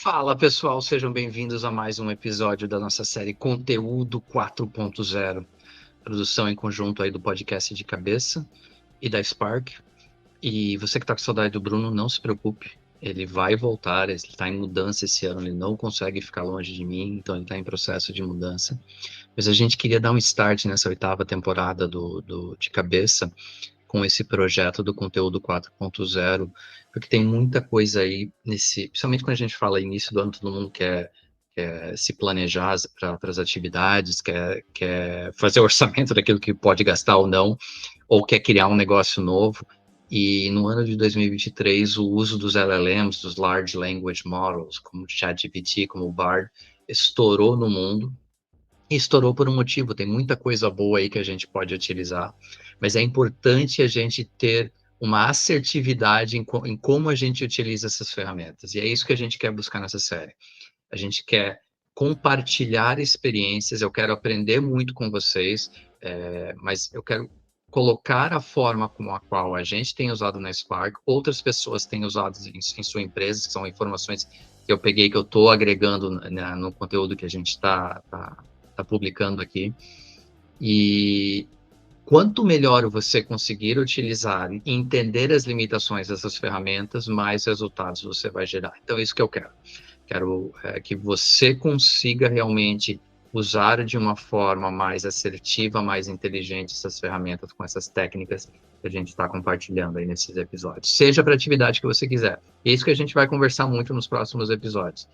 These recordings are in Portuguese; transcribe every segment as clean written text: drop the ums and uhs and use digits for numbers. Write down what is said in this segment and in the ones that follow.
Fala pessoal, sejam bem-vindos a mais um episódio da nossa série Conteúdo 4.0, produção em conjunto aí do podcast de cabeça e da Spark. E você que está com saudade do Bruno, não se preocupe, ele vai voltar, ele está em mudança esse ano, ele não consegue ficar longe de mim, então ele está em processo de mudança. Mas a gente queria dar um start nessa oitava temporada de cabeça com esse projeto do conteúdo 4.0, porque tem muita coisa aí principalmente quando a gente fala início do ano, todo mundo quer se planejar para as atividades, quer fazer orçamento daquilo que pode gastar ou não, ou quer criar um negócio novo. E no ano de 2023, o uso dos LLMs, dos Large Language Models, como o ChatGPT, como o Bard, estourou no mundo. E estourou por um motivo, tem muita coisa boa aí que a gente pode utilizar, mas é importante a gente ter uma assertividade em como a gente utiliza essas ferramentas. E é isso que a gente quer buscar nessa série. A gente quer compartilhar experiências, eu quero aprender muito com vocês, mas eu quero colocar a forma como a qual a gente tem usado na Spark, outras pessoas têm usado em sua empresa, que são informações que eu peguei, que eu estou agregando no conteúdo que a gente está publicando aqui. E quanto melhor você conseguir utilizar e entender as limitações dessas ferramentas, mais resultados você vai gerar. Então, é isso que eu quero. Quero que você consiga realmente usar de uma forma mais assertiva, mais inteligente essas ferramentas com essas técnicas que a gente está compartilhando aí nesses episódios. Seja para a atividade que você quiser. É isso que a gente vai conversar muito nos próximos episódios.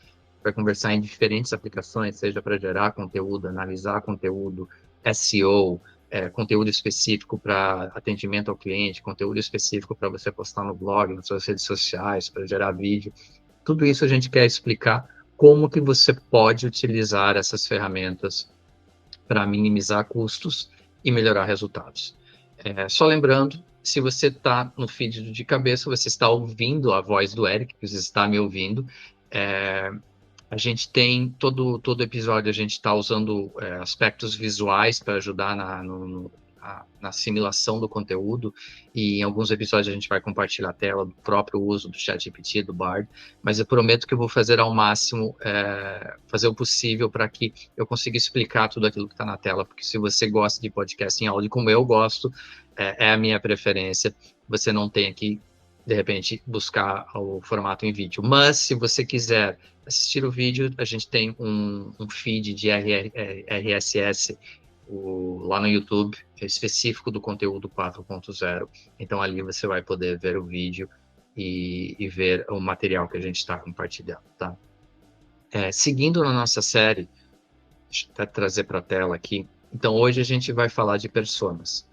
Vai conversar em diferentes aplicações, seja para gerar conteúdo, analisar conteúdo, SEO, conteúdo específico para atendimento ao cliente, conteúdo específico para você postar no blog, nas suas redes sociais, para gerar vídeo. Tudo isso a gente quer explicar como que você pode utilizar essas ferramentas para minimizar custos e melhorar resultados. Só lembrando, se você está no feed de cabeça, você está ouvindo a voz do Eric, que você está me ouvindo. A gente tem todo episódio, a gente está usando aspectos visuais para ajudar na assimilação do conteúdo, e em alguns episódios a gente vai compartilhar a tela do próprio uso do ChatGPT, do Bard, mas eu prometo que eu vou fazer ao máximo, fazer o possível para que eu consiga explicar tudo aquilo que está na tela, porque se você gosta de podcast em áudio, como eu gosto, é a minha preferência, você não tem que, de repente, buscar o formato em vídeo. Mas, se você quiser assistir o vídeo, a gente tem um feed de RSS lá no YouTube, específico do conteúdo 4.0. Então, ali você vai poder ver o vídeo e ver o material que a gente está compartilhando, tá? Seguindo na nossa série, deixa eu até trazer para a tela aqui. Então, hoje a gente vai falar de personas.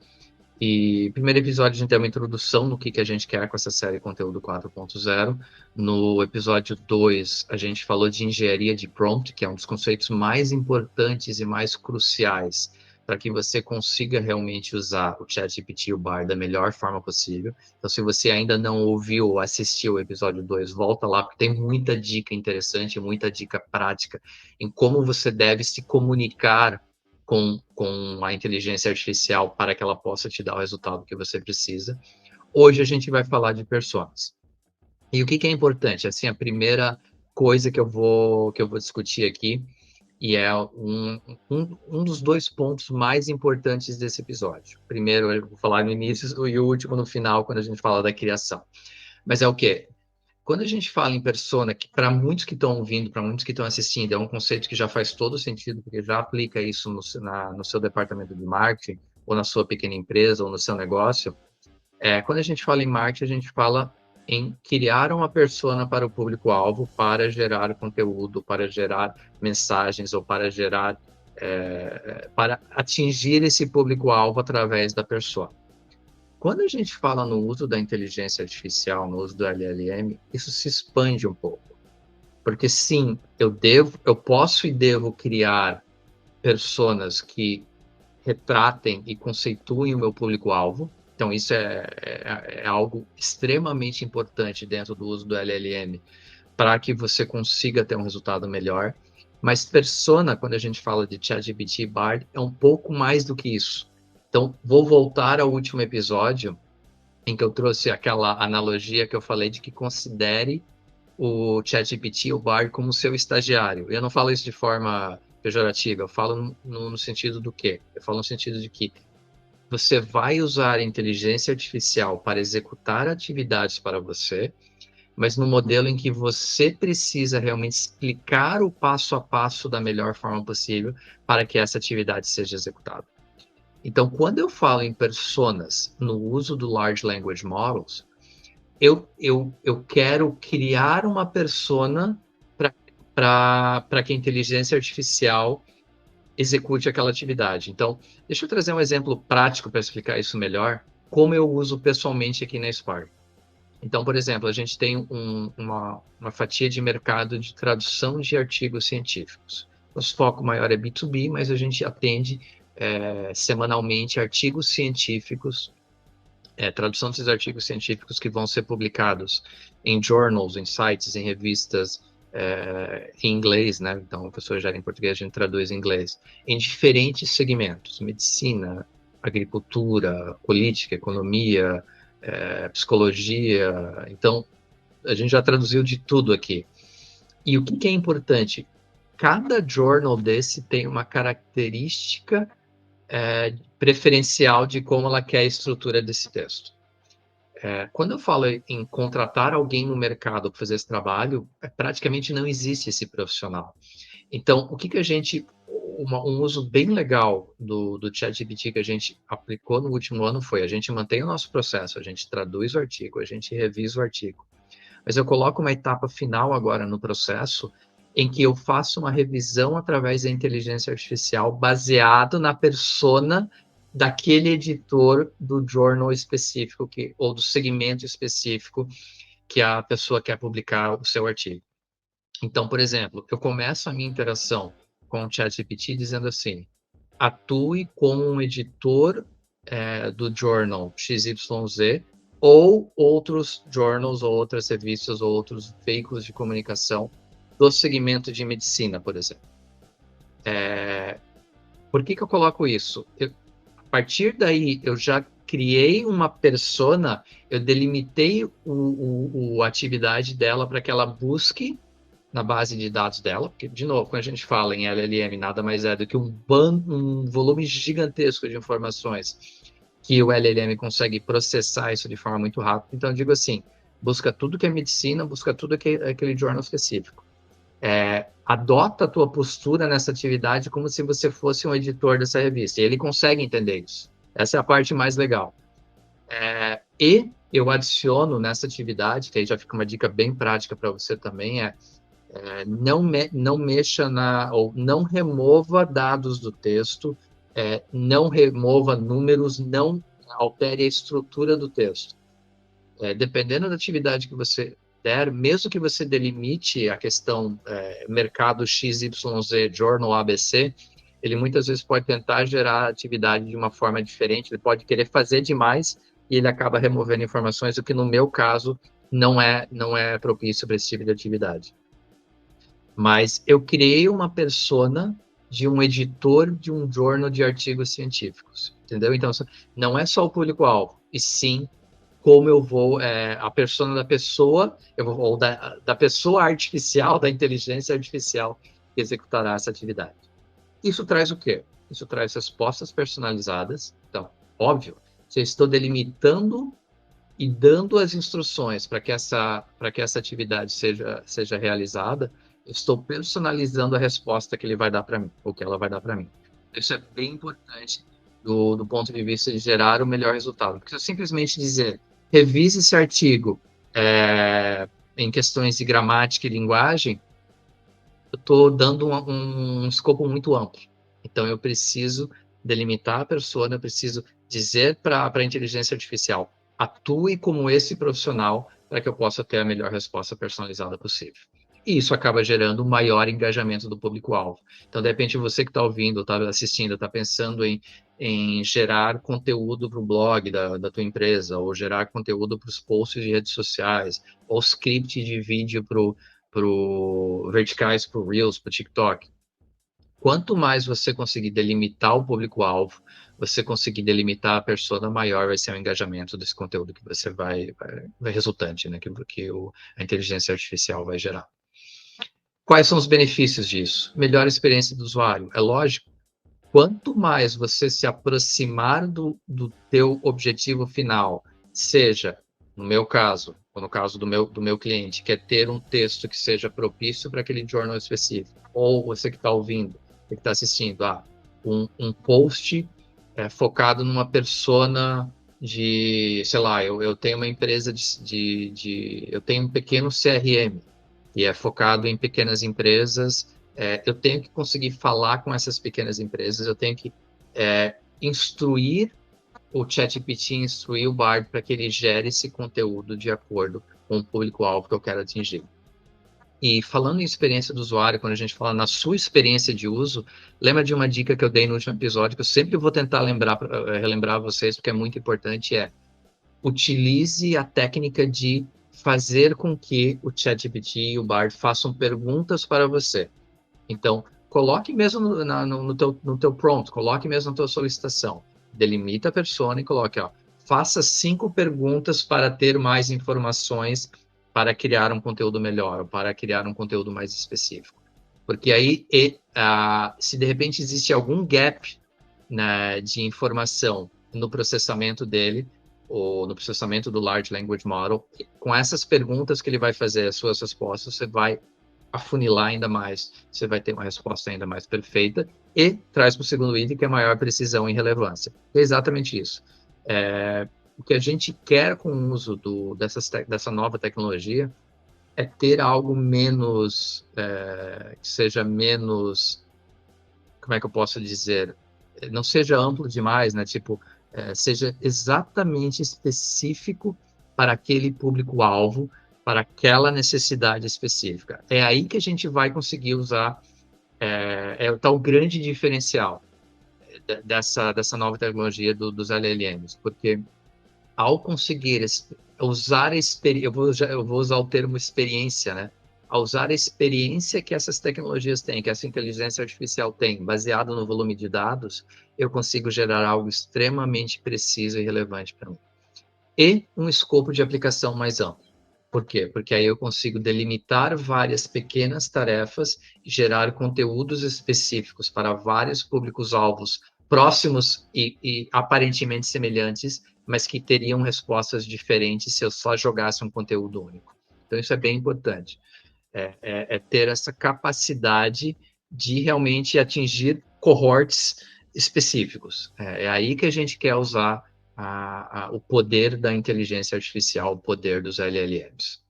E no primeiro episódio a gente tem uma introdução no que a gente quer com essa série Conteúdo 4.0. No episódio 2, a gente falou de engenharia de prompt, que é um dos conceitos mais importantes e mais cruciais para que você consiga realmente usar o ChatGPT e o Bard da melhor forma possível. Então, se você ainda não ouviu ou assistiu o episódio 2, volta lá, porque tem muita dica interessante, muita dica prática em como você deve se comunicar com a inteligência artificial para que ela possa te dar o resultado que você precisa. Hoje a gente vai falar de personas. E o que é importante? Assim, a primeira coisa que eu vou discutir aqui, e é um dos dois pontos mais importantes desse episódio. Primeiro eu vou falar no início e o último no final, quando a gente fala da criação. Mas é o quê? Quando a gente fala em persona, que para muitos que estão ouvindo, para muitos que estão assistindo, é um conceito que já faz todo sentido, porque já aplica isso no seu departamento de marketing, ou na sua pequena empresa, ou no seu negócio. Quando a gente fala em marketing, a gente fala em criar uma persona para o público-alvo, para gerar conteúdo, para gerar mensagens, ou para atingir esse público-alvo através da persona. Quando a gente fala no uso da inteligência artificial, no uso do LLM, isso se expande um pouco. Porque sim, eu posso e devo criar personas que retratem e conceituem o meu público-alvo. Então, isso é algo extremamente importante dentro do uso do LLM para que você consiga ter um resultado melhor. Mas persona, quando a gente fala de ChatGPT e Bard, é um pouco mais do que isso. Então, vou voltar ao último episódio em que eu trouxe aquela analogia que eu falei de que considere o ChatGPT, o Bard, como seu estagiário. Eu não falo isso de forma pejorativa, eu falo no sentido do quê? Eu falo no sentido de que você vai usar a inteligência artificial para executar atividades para você, mas no modelo em que você precisa realmente explicar o passo a passo da melhor forma possível para que essa atividade seja executada. Então, quando eu falo em personas no uso do Large Language Models, eu quero criar uma persona para que a inteligência artificial execute aquela atividade. Então, deixa eu trazer um exemplo prático para explicar isso melhor, como eu uso pessoalmente aqui na Spark. Então, por exemplo, a gente tem uma fatia de mercado de tradução de artigos científicos. Nosso foco maior é B2B, mas a gente atende semanalmente artigos científicos, tradução desses artigos científicos que vão ser publicados em journals, em sites, em revistas, em inglês, né? Então, a pessoa já em português, a gente traduz em inglês, em diferentes segmentos: medicina, agricultura, política, economia, psicologia. Então, a gente já traduziu de tudo aqui. E o que é importante? Cada journal desse tem uma característica preferencial de como ela quer a estrutura desse texto. Quando eu falo em contratar alguém no mercado para fazer esse trabalho, praticamente não existe esse profissional. Então, o que a gente. Um uso bem legal do ChatGPT que a gente aplicou no último ano foi: a gente mantém o nosso processo, a gente traduz o artigo, a gente revisa o artigo, mas eu coloco uma etapa final agora no processo em que eu faço uma revisão através da inteligência artificial baseado na persona daquele editor do journal específico ou do segmento específico que a pessoa quer publicar o seu artigo. Então, por exemplo, eu começo a minha interação com o ChatGPT dizendo assim: atue como um editor do journal XYZ ou outros journals ou outras revistas ou outros veículos de comunicação do segmento de medicina, por exemplo. Por que eu coloco isso? A partir daí, eu já criei uma persona, eu delimitei a atividade dela para que ela busque na base de dados dela, porque, de novo, quando a gente fala em LLM, nada mais é do que um volume gigantesco de informações que o LLM consegue processar isso de forma muito rápida. Então, eu digo assim, busca tudo que é medicina, busca tudo que é aquele jornal específico. Adota a tua postura nessa atividade como se você fosse um editor dessa revista. E ele consegue entender isso. Essa é a parte mais legal. E eu adiciono nessa atividade, que aí já fica uma dica bem prática para você também, não mexa ou não remova dados do texto, não remova números, não altere a estrutura do texto. Dependendo da atividade que você der, mesmo que você delimite a questão mercado XYZ, journal ABC, ele muitas vezes pode tentar gerar atividade de uma forma diferente, ele pode querer fazer demais e ele acaba removendo informações, o que no meu caso não é propício para esse tipo de atividade. Mas eu criei uma persona de um editor de um jornal de artigos científicos, entendeu? Então, não é só o público-alvo, e sim como eu vou, a persona da pessoa, ou da pessoa artificial, da inteligência artificial que executará essa atividade. Isso traz o quê? Isso traz respostas personalizadas. Então, óbvio, se eu estou delimitando e dando as instruções para que essa atividade seja realizada, eu estou personalizando a resposta que ele vai dar para mim, ou que ela vai dar para mim. Isso é bem importante do ponto de vista de gerar o melhor resultado. Porque se eu simplesmente dizer, revise esse artigo em questões de gramática e linguagem, eu estou dando um escopo muito amplo. Então, eu preciso delimitar a persona, eu preciso dizer para a inteligência artificial: atue como esse profissional para que eu possa ter a melhor resposta personalizada possível. E isso acaba gerando um maior engajamento do público-alvo. Então, de repente, você que está ouvindo, está assistindo, está pensando em gerar conteúdo para o blog da tua empresa, ou gerar conteúdo para os posts de redes sociais, ou script de vídeo para verticais, para o Reels, para o TikTok. quanto mais você conseguir delimitar o público-alvo, você conseguir delimitar a persona, maior vai ser o engajamento desse conteúdo que você vai resultante, né? Que a inteligência artificial vai gerar. Quais são os benefícios disso? Melhor experiência do usuário. É lógico, quanto mais você se aproximar do teu objetivo final, seja, no meu caso, ou no caso do meu cliente, que é ter um texto que seja propício para aquele jornal específico, ou você que está ouvindo, que está assistindo, um post focado numa persona de, sei lá, eu tenho uma empresa eu tenho um pequeno CRM, e é focado em pequenas empresas. Eu tenho que conseguir falar com essas pequenas empresas, eu tenho que instruir o ChatGPT, instruir o Bard para que ele gere esse conteúdo de acordo com o público-alvo que eu quero atingir. E falando em experiência do usuário, quando a gente fala na sua experiência de uso, lembra de uma dica que eu dei no último episódio, que eu sempre vou tentar relembrar vocês, porque é muito importante, utilize a técnica de fazer com que o ChatGPT e o Bard façam perguntas para você. Então, coloque mesmo no teu prompt, coloque mesmo na tua solicitação. Delimita a persona e coloque, faça 5 perguntas para ter mais informações para criar um conteúdo melhor, ou para criar um conteúdo mais específico. Porque aí, se de repente existe algum gap, né, de informação no processamento dele, ou no processamento do Large Language Model, com essas perguntas que ele vai fazer, as suas respostas, você vai afunilar ainda mais, você vai ter uma resposta ainda mais perfeita, e traz para o segundo item, que é maior precisão e relevância. É exatamente isso. O que a gente quer com o uso dessa nova tecnologia é ter algo menos, que seja menos, como é que eu posso dizer, não seja amplo demais, né? Tipo, seja exatamente específico para aquele público-alvo, para aquela necessidade específica. É aí que a gente vai conseguir usar, o tal grande diferencial dessa nova tecnologia dos LLMs, porque ao conseguir usar a experiência, eu vou usar o termo experiência, né? Ao usar a experiência que essas tecnologias têm, que essa inteligência artificial tem, baseado no volume de dados, eu consigo gerar algo extremamente preciso e relevante para mim. E um escopo de aplicação mais amplo. Por quê? Porque aí eu consigo delimitar várias pequenas tarefas e gerar conteúdos específicos para vários públicos-alvos próximos e aparentemente semelhantes, mas que teriam respostas diferentes se eu só jogasse um conteúdo único. Então, isso é bem importante. É ter essa capacidade de realmente atingir cohorts específicos. É aí que a gente quer usar o poder da inteligência artificial, o poder dos LLMs.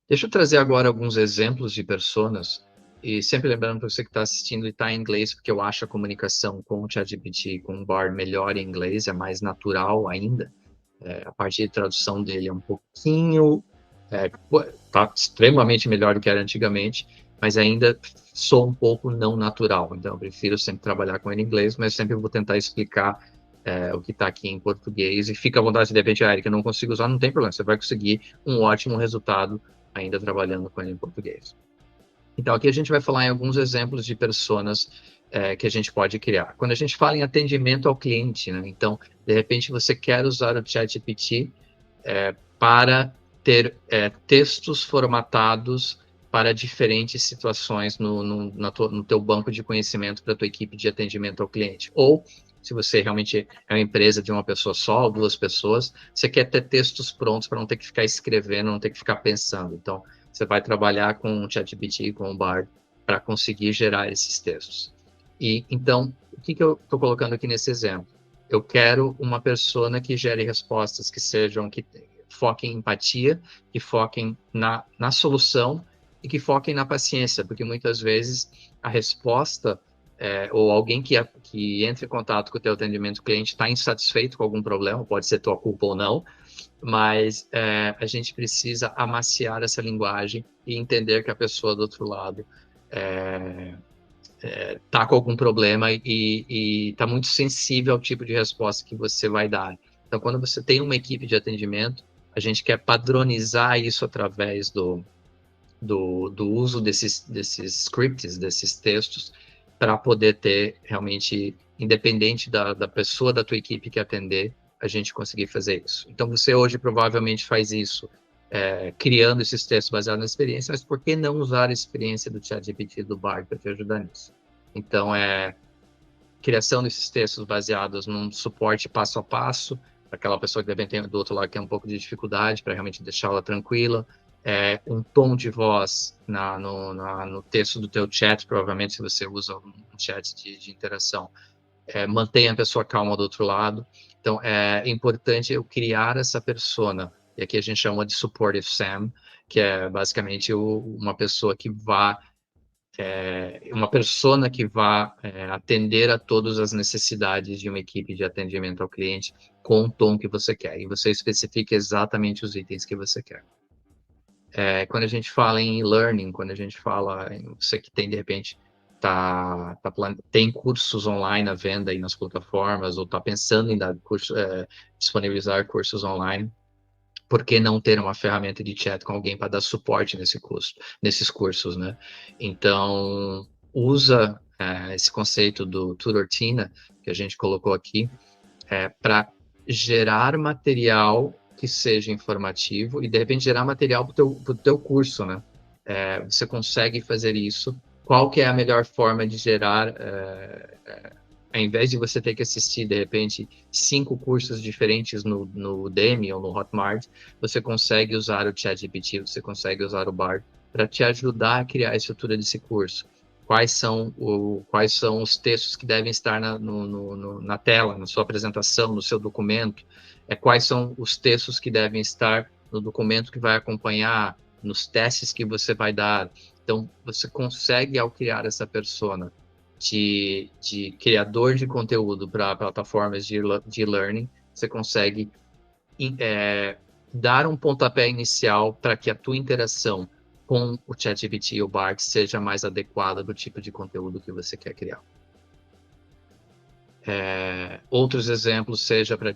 Deixa eu trazer agora alguns exemplos de personas, e sempre lembrando para você que está assistindo e está em inglês, porque eu acho a comunicação com o ChatGPT, com o Bard, melhor em inglês, é mais natural ainda. A parte de tradução dele é um pouquinho, tá extremamente melhor do que era antigamente, mas ainda sou um pouco não natural. Então, eu prefiro sempre trabalhar com ele em inglês, mas sempre vou tentar explicar o que está aqui em português. E fica à vontade, de repente, Eric, eu não consigo usar, não tem problema. Você vai conseguir um ótimo resultado ainda trabalhando com ele em português. Então, aqui a gente vai falar em alguns exemplos de personas que a gente pode criar. Quando a gente fala em atendimento ao cliente, né? Então, de repente, você quer usar o ChatGPT para ter textos formatados para diferentes situações no teu banco de conhecimento para a tua equipe de atendimento ao cliente. Ou, se você realmente é uma empresa de uma pessoa só ou 2 pessoas, você quer ter textos prontos para não ter que ficar escrevendo, não ter que ficar pensando. Então, você vai trabalhar com o ChatGPT, com o Bard, para conseguir gerar esses textos. E, então, o que eu estou colocando aqui nesse exemplo? Eu quero uma persona que gere respostas que foquem em empatia, que foquem na solução e que foquem na paciência, porque muitas vezes a resposta ou alguém que entra em contato com o teu atendimento cliente está insatisfeito com algum problema, pode ser tua culpa ou não, mas a gente precisa amaciar essa linguagem e entender que a pessoa do outro lado está com algum problema e está muito sensível ao tipo de resposta que você vai dar. Então, quando você tem uma equipe de atendimento, a gente quer padronizar isso através do uso desses scripts, desses textos, para poder ter realmente, independente da pessoa da tua equipe que atender, a gente conseguir fazer isso. Então, você hoje provavelmente faz isso criando esses textos baseados na experiência, mas por que não usar a experiência do ChatGPT e do Bard para te ajudar nisso? Então, criação desses textos baseados num suporte passo a passo, para aquela pessoa que deve ter do outro lado que tem um pouco de dificuldade, para realmente deixá-la tranquila, um tom de voz no texto do teu chat, provavelmente se você usa um chat de interação, mantenha a pessoa calma do outro lado. Então, é importante eu criar essa persona, e aqui a gente chama de Supportive Sam, que é basicamente uma pessoa que vá uma persona que vá atender a todas as necessidades de uma equipe de atendimento ao cliente com o tom que você quer, e você especifica exatamente os itens que você quer. Quando a gente fala em e-learning, quando a gente fala em você que tem, de repente, tem cursos online à venda aí nas plataformas, ou está pensando em disponibilizar cursos online, por que não ter uma ferramenta de chat com alguém para dar suporte nesses cursos, né? Então, usa esse conceito do tutor-tina, que a gente colocou aqui, para gerar material que seja informativo e, de repente, gerar material para o teu curso, né? Você consegue fazer isso. Qual que é a melhor forma de gerar ao invés de você ter que assistir, de repente, 5 cursos diferentes no Udemy ou no Hotmart, você consegue usar o ChatGPT, você consegue usar o Bard para te ajudar a criar a estrutura desse curso. Quais são os textos que devem estar na tela, na sua apresentação, no seu documento? Quais são os textos que devem estar no documento que vai acompanhar, nos testes que você vai dar? Então, você consegue, ao criar essa persona, de criador de conteúdo para plataformas de e-learning, você consegue dar um pontapé inicial para que a tua interação com o ChatGPT e o Bard seja mais adequada do tipo de conteúdo que você quer criar. Outros exemplos, seja para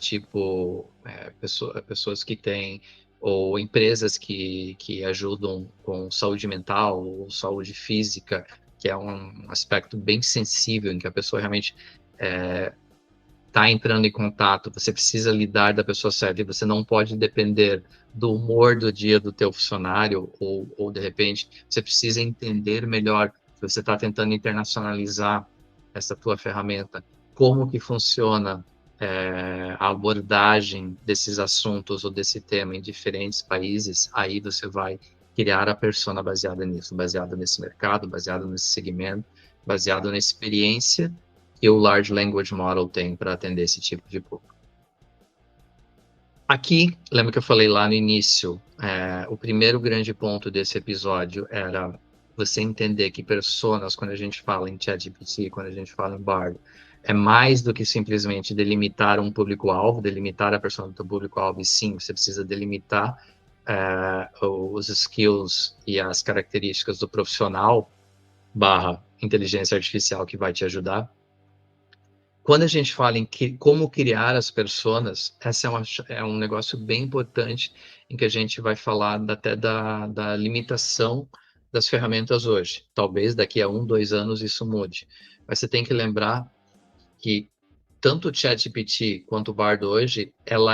pessoas que têm, ou empresas que ajudam com saúde mental ou saúde física, que é um aspecto bem sensível, em que a pessoa realmente está entrando em contato, você precisa lidar da pessoa certa, e você não pode depender do humor do dia do teu funcionário, ou de repente, você precisa entender melhor, se você está tentando internacionalizar essa tua ferramenta, como que funciona a abordagem desses assuntos ou desse tema em diferentes países, aí você vai criar a persona baseada nisso, baseada nesse mercado, baseada nesse segmento, baseado na experiência que o Large Language Model tem para atender esse tipo de público. Aqui, lembra que eu falei lá no início, o primeiro grande ponto desse episódio era você entender que personas, quando a gente fala em ChatGPT, quando a gente fala em Bard, é mais do que simplesmente delimitar um público-alvo, delimitar a persona do teu público-alvo, e sim, você precisa delimitar os skills e as características do profissional / inteligência artificial que vai te ajudar. Quando a gente fala em como criar as personas, essa é um negócio bem importante, em que a gente vai falar até da limitação das ferramentas hoje. Talvez daqui a 1, 2 anos isso mude. Mas você tem que lembrar que tanto o ChatGPT quanto o Bard hoje, ela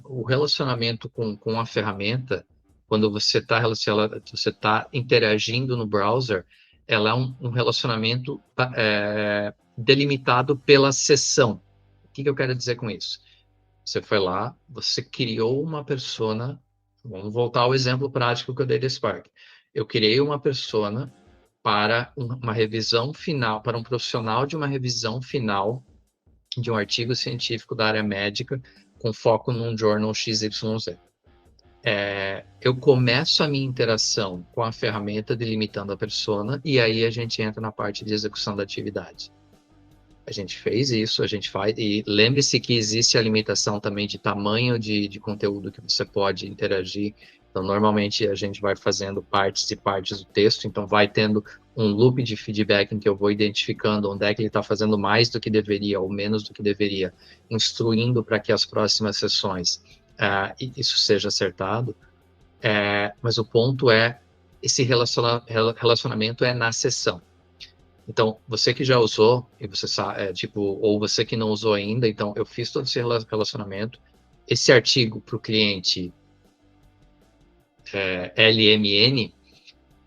o relacionamento com a ferramenta, quando você está interagindo no browser, ela é um relacionamento delimitado pela sessão. O que eu quero dizer com isso? Você foi lá, você criou uma persona. Vamos voltar ao exemplo prático que eu dei da Spark. Eu criei uma persona para uma revisão final, para um profissional de uma revisão final de um artigo científico da área médica com foco num journal XYZ. Eu começo a minha interação com a ferramenta delimitando a persona, e aí a gente entra na parte de execução da atividade. A gente fez isso, a gente faz, e lembre-se que existe a limitação também de tamanho de conteúdo que você pode interagir. Então, normalmente a gente vai fazendo partes e partes do texto, então vai tendo um loop de feedback em que eu vou identificando onde é que ele está fazendo mais do que deveria ou menos do que deveria, instruindo para que as próximas sessões isso seja acertado. Mas o ponto esse relacionamento é na sessão. Então, você que já usou, e você sabe, ou você que não usou ainda, então eu fiz todo esse relacionamento. Esse artigo para o cliente LMN,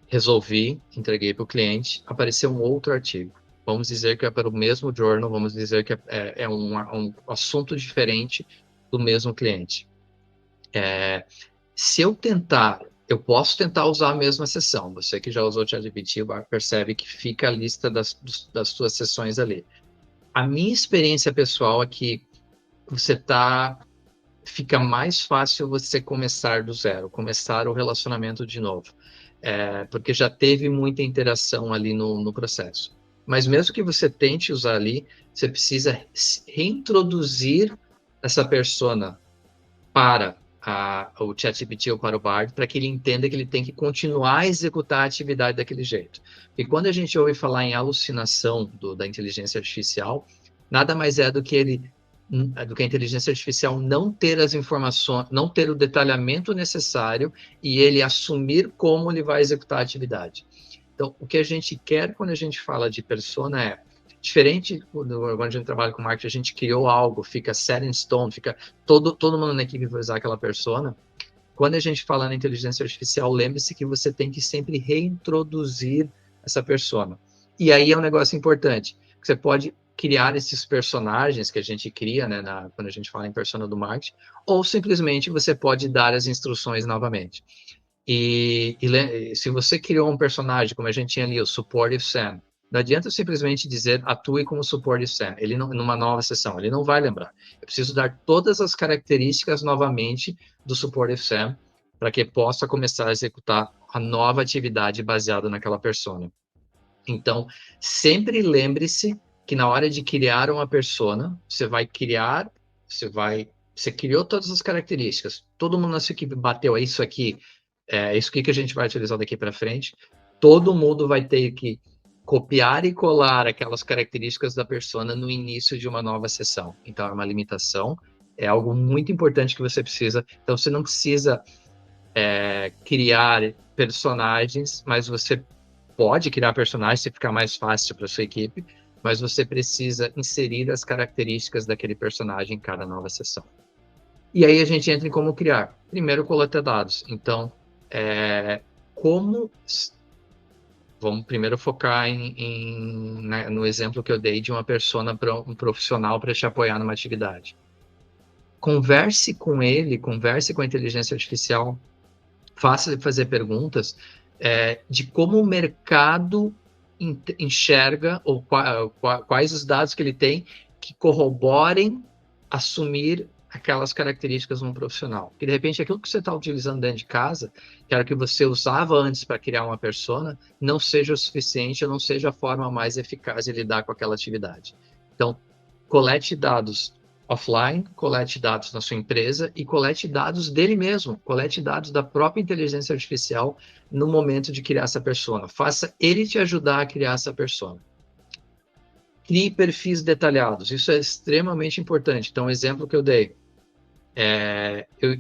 resolvi, entreguei para o cliente, apareceu um outro artigo. Vamos dizer que é para o mesmo journal, vamos dizer que é um assunto diferente do mesmo cliente. Se eu tentar, eu posso tentar usar a mesma sessão. Você que já usou o ChatGPT percebe que fica a lista das suas sessões ali. A minha experiência pessoal é que fica mais fácil você começar do zero, começar o relacionamento de novo, porque já teve muita interação ali no processo. Mas mesmo que você tente usar ali, você precisa reintroduzir essa persona para o ChatGPT ou para o Bard, para que ele entenda que ele tem que continuar a executar a atividade daquele jeito. E quando a gente ouve falar em alucinação da inteligência artificial, nada mais é do que a inteligência artificial não ter as informações, não ter o detalhamento necessário e ele assumir como ele vai executar a atividade. Então, o que a gente quer quando a gente fala de persona é diferente quando a gente trabalha com marketing, a gente criou algo, fica set in stone, fica todo mundo na equipe vai usar aquela persona. Quando a gente fala na inteligência artificial, lembre-se que você tem que sempre reintroduzir essa persona. E aí é um negócio importante. Você pode criar esses personagens que a gente cria, né, quando a gente fala em persona do marketing, ou simplesmente você pode dar as instruções novamente. Se você criou um personagem, como a gente tinha ali, o Supportive Sam, não adianta simplesmente dizer atue como Supportive Sam, ele não, numa nova sessão, ele não vai lembrar. Eu preciso dar todas as características novamente do Supportive Sam para que possa começar a executar a nova atividade baseada naquela persona. Então, sempre lembre-se que na hora de criar uma persona, você criou todas as características, todo mundo na sua equipe bateu, é isso aqui, é isso aqui que a gente vai utilizar daqui para frente. Todo mundo vai ter que copiar e colar aquelas características da persona no início de uma nova sessão. Então, é uma limitação, é algo muito importante que você precisa. Então, você não precisa criar personagens, mas você pode criar personagens se ficar mais fácil para sua equipe, mas você precisa inserir as características daquele personagem em cada nova sessão. E aí a gente entra em como criar. Primeiro, coletar dados. Então, como... Vamos primeiro focar no exemplo que eu dei de uma persona para um profissional para te apoiar numa atividade. Converse com ele, converse com a inteligência artificial, faça ele fazer perguntas de como o mercado enxerga ou quais os dados que ele tem que corroborem assumir aquelas características de um profissional. Porque, de repente, aquilo que você está utilizando dentro de casa, que era o que você usava antes para criar uma persona, não seja o suficiente ou não seja a forma mais eficaz de lidar com aquela atividade. Então, colete dados offline, colete dados na sua empresa e colete dados dele mesmo, colete dados da própria inteligência artificial no momento de criar essa persona. Faça ele te ajudar a criar essa persona. Crie perfis detalhados, isso é extremamente importante. Então, o exemplo que eu dei,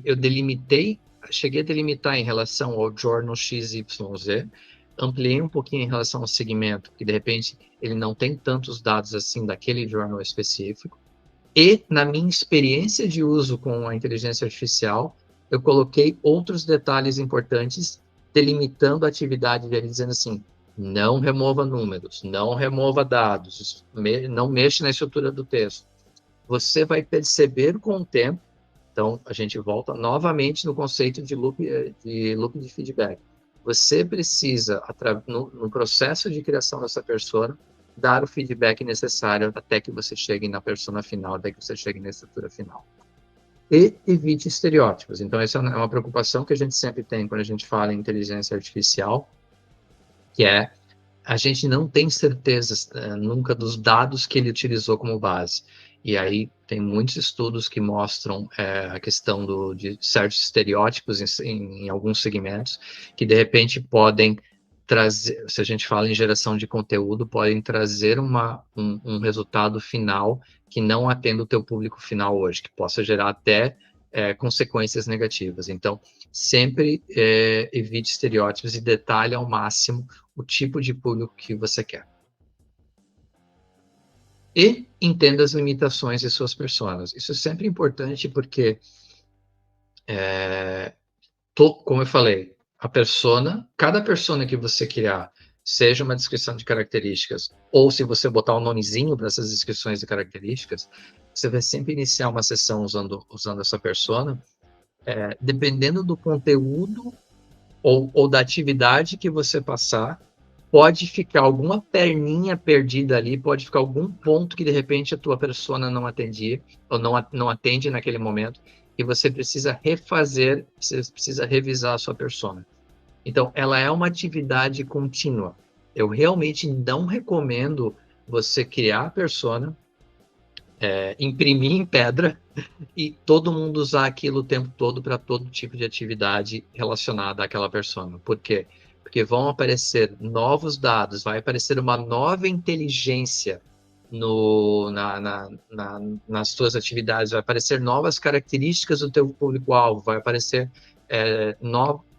eu delimitei, cheguei a delimitar em relação ao journal XYZ, ampliei um pouquinho em relação ao segmento, que de repente ele não tem tantos dados assim daquele journal específico. E, na minha experiência de uso com a inteligência artificial, eu coloquei outros detalhes importantes, delimitando a atividade dele, dizendo assim, não remova números, não remova dados, não mexa na estrutura do texto. Você vai perceber com o tempo, então a gente volta novamente no conceito de loop de feedback. Você precisa, no processo de criação dessa persona, dar o feedback necessário até que você chegue na persona final, até que você chegue na estrutura final. E evite estereótipos. Então, essa é uma preocupação que a gente sempre tem quando a gente fala em inteligência artificial, que é a gente não tem certeza nunca dos dados que ele utilizou como base. E aí tem muitos estudos que mostram a questão de certos estereótipos em alguns segmentos, que de repente podem trazer, se a gente fala em geração de conteúdo, podem trazer um resultado final que não atenda o teu público final hoje, que possa gerar até consequências negativas. Então, sempre evite estereótipos e detalhe ao máximo o tipo de público que você quer. E entenda as limitações de suas personas. Isso é sempre importante porque, como eu falei, cada persona que você criar, seja uma descrição de características, ou se você botar um nomezinho para essas descrições de características, você vai sempre iniciar uma sessão usando essa persona. Dependendo do conteúdo ou da atividade que você passar, pode ficar alguma perninha perdida ali, pode ficar algum ponto que de repente a tua persona não atendia, ou não atende naquele momento, e você precisa refazer, você precisa revisar a sua persona. Então, ela é uma atividade contínua. Eu realmente não recomendo você criar a persona, imprimir em pedra e todo mundo usar aquilo o tempo todo para todo tipo de atividade relacionada àquela persona. Por quê? Porque vão aparecer novos dados, vai aparecer uma nova inteligência nas suas atividades, vai aparecer novas características do teu público-alvo, vai aparecer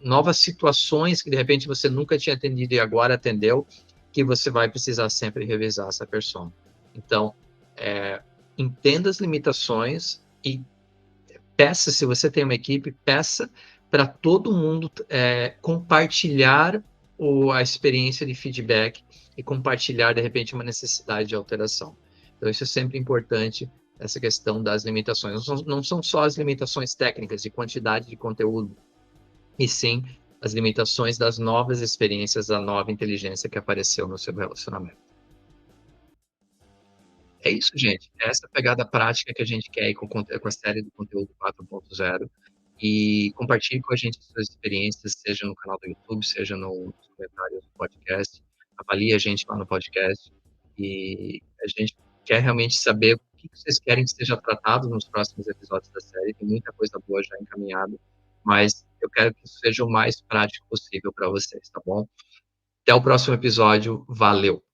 novas situações que de repente você nunca tinha atendido e agora atendeu, que você vai precisar sempre revisar essa persona. Então, entenda as limitações e peça, se você tem uma equipe, peça para todo mundo compartilhar a experiência de feedback e compartilhar, de repente, uma necessidade de alteração. Então, isso é sempre importante, essa questão das limitações. Não são só as limitações técnicas de quantidade de conteúdo, e sim as limitações das novas experiências, da nova inteligência que apareceu no seu relacionamento. É isso, gente. Essa pegada prática que a gente quer ir com a série do conteúdo 4.0. E compartilhe com a gente as suas experiências, seja no canal do YouTube, seja nos comentários do podcast. Avalie a gente lá no podcast. E a gente quer realmente saber o que vocês querem que seja tratado nos próximos episódios da série. Tem muita coisa boa já encaminhada, mas eu quero que isso seja o mais prático possível para vocês, tá bom? Até o próximo episódio. Valeu!